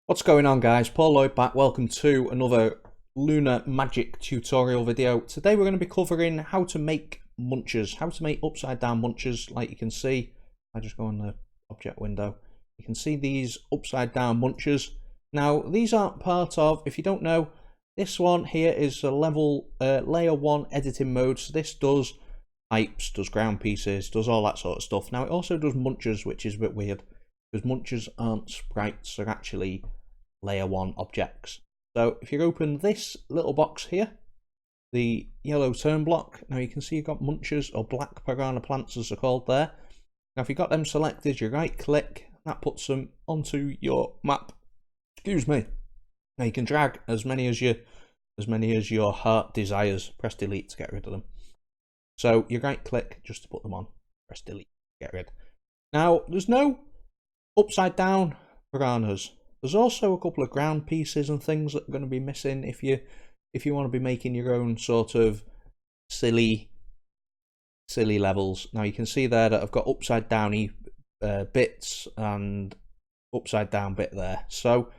What's going on, guys? Paul Lloyd back. Welcome to another Lunar magic tutorial video. Today we're going to be covering how to make munchers, how to make upside down munchers. Like you can see, I just go on the object window. You can see these upside down munchers. Now these aren't part of, if you don't know, this one here is a level layer 1 editing mode. So this does pipes, does ground pieces, does all that sort of stuff. Now it also does munchers, which is a bit weird because munchers aren't sprites, they're actually layer 1 objects. So if you open this little box here, the yellow turn block, now you can see you've got munchers, or black piranha plants as they're called there. Now if you've got them selected, you right click, that puts them onto your map. Excuse me. Now you can drag as many as your heart desires. Press delete to get rid of them. So you right click just to put them on. Press delete to get rid. Now there's no upside down piranhas. There's also a couple of ground pieces and things that are going to be missing if you want to be making your own sort of silly levels. Now you can see there that I've got upside downy bits and upside down bit there. So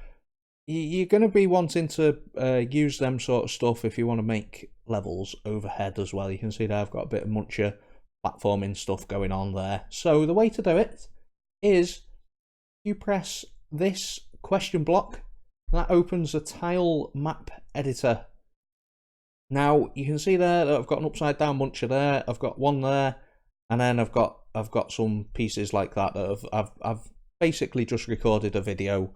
you're going to be wanting to use them sort of stuff if you want to make levels overhead as well. You can see there I've got a bit of Muncher platforming stuff going on there. So the way to do it is you press this question block, that opens a tile map editor. Now you can see there that I've got an upside down muncher there, I've got one there, and then I've got some pieces like that I've basically just recorded a video.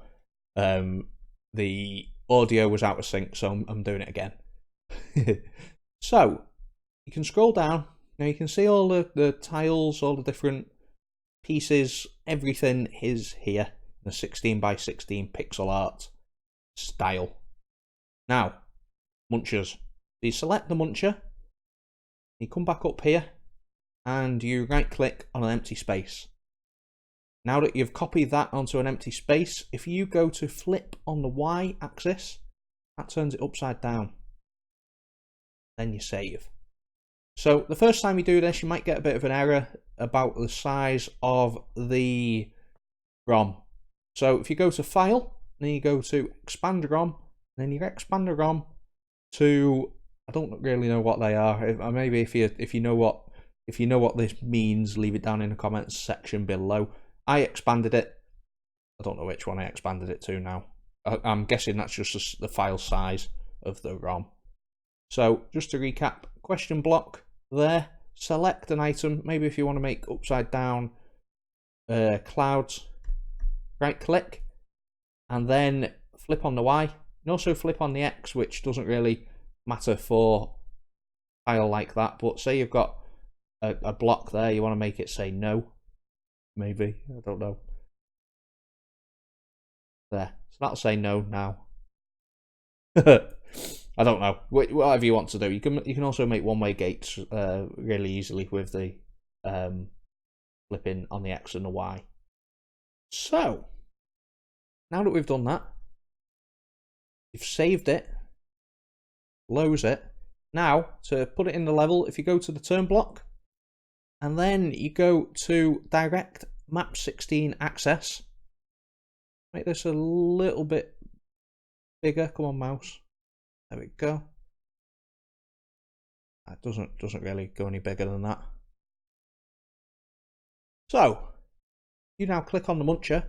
The audio was out of sync, so I'm doing it again. So you can scroll down. Now you can see all the tiles, all the different pieces, everything is here. The 16 by 16 pixel art style. Now, munchers. You select the muncher, you come back up here, and you right click on an empty space. Now that you've copied that onto an empty space, if you go to flip on the Y axis, that turns it upside down. Then you save. So the first time you do this, you might get a bit of an error about the size of the ROM. So if you go to File, then you go to Expand ROM, then you expand the ROM to, I don't really know what they are. Maybe if you know what this means, leave it down in the comments section below. I expanded it. I don't know which one I expanded it to now. I'm guessing that's just the file size of the ROM. So just to recap, question block there. Select an item. Maybe if you want to make upside down clouds. Right click and then flip on the Y. You can also flip on the X, which doesn't really matter for a file like that, but say you've got a block there, you want to make it say no, maybe, I don't know. There, so that'll say no now. I don't know, whatever you want to do. You can also make one-way gates really easily with the flipping on the X and the Y. So, now that we've done that, you've saved it, close it. Now, to put it in the level, if you go to the turn block, and then you go to direct map 16 access, make this a little bit bigger. Come on, mouse. There we go. That doesn't really go any bigger than that. So, you now click on the muncher,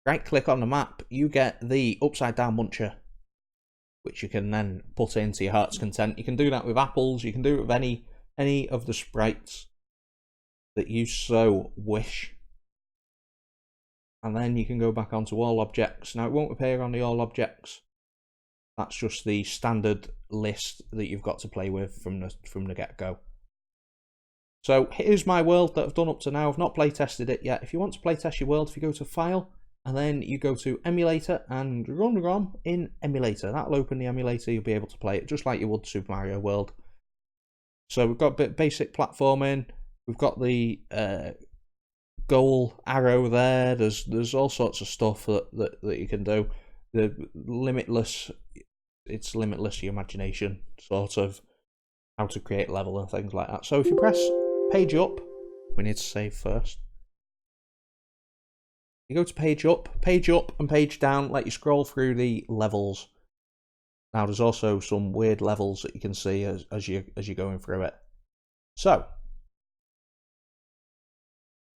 right click on the map, you get the upside down muncher, which you can then put into your heart's content. You can do that with apples, you can do it with any of the sprites that you so wish. And then you can go back onto all objects. Now it won't appear on the all objects. That's just the standard list that you've got to play with from the get-go. So here's my world that I've done up to now. I've not play tested it yet. If you want to play test your world, if you go to File and then you go to Emulator and run ROM in Emulator, that'll open the emulator. You'll be able to play it just like you would Super Mario World. So we've got a bit basic platforming. We've got the goal arrow there. There's all sorts of stuff that you can do. It's limitless your imagination, sort of how to create level and things like that. So if you press page up, we need to save first. You go to page up and page down, let you scroll through the levels. Now there's also some weird levels that you can see as you're going through it. So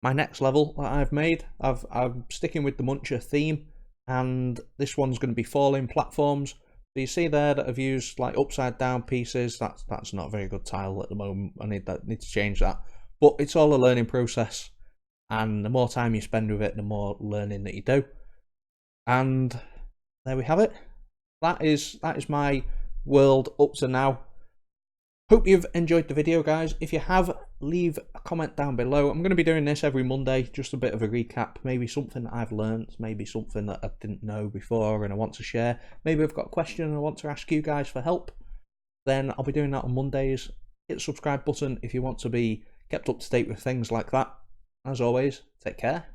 my next level that I've made, I'm sticking with the Muncher theme, and this one's going to be falling platforms. So you see there that I've used like upside down pieces. That's not a very good tile at the moment. I need to change that. But it's all a learning process, and the more time you spend with it, the more learning that you do. And there we have it. That is my world up to now. Hope you've enjoyed the video, guys. If you have, leave a comment down below. I'm going to be doing this every Monday, just a bit of a recap, maybe something that I've learned, maybe something that I didn't know before and I want to share. Maybe I've got a question and I want to ask you guys for help. Then I'll be doing that on Mondays. Hit the subscribe button if you want to be kept up to date with things like that. As always, take care.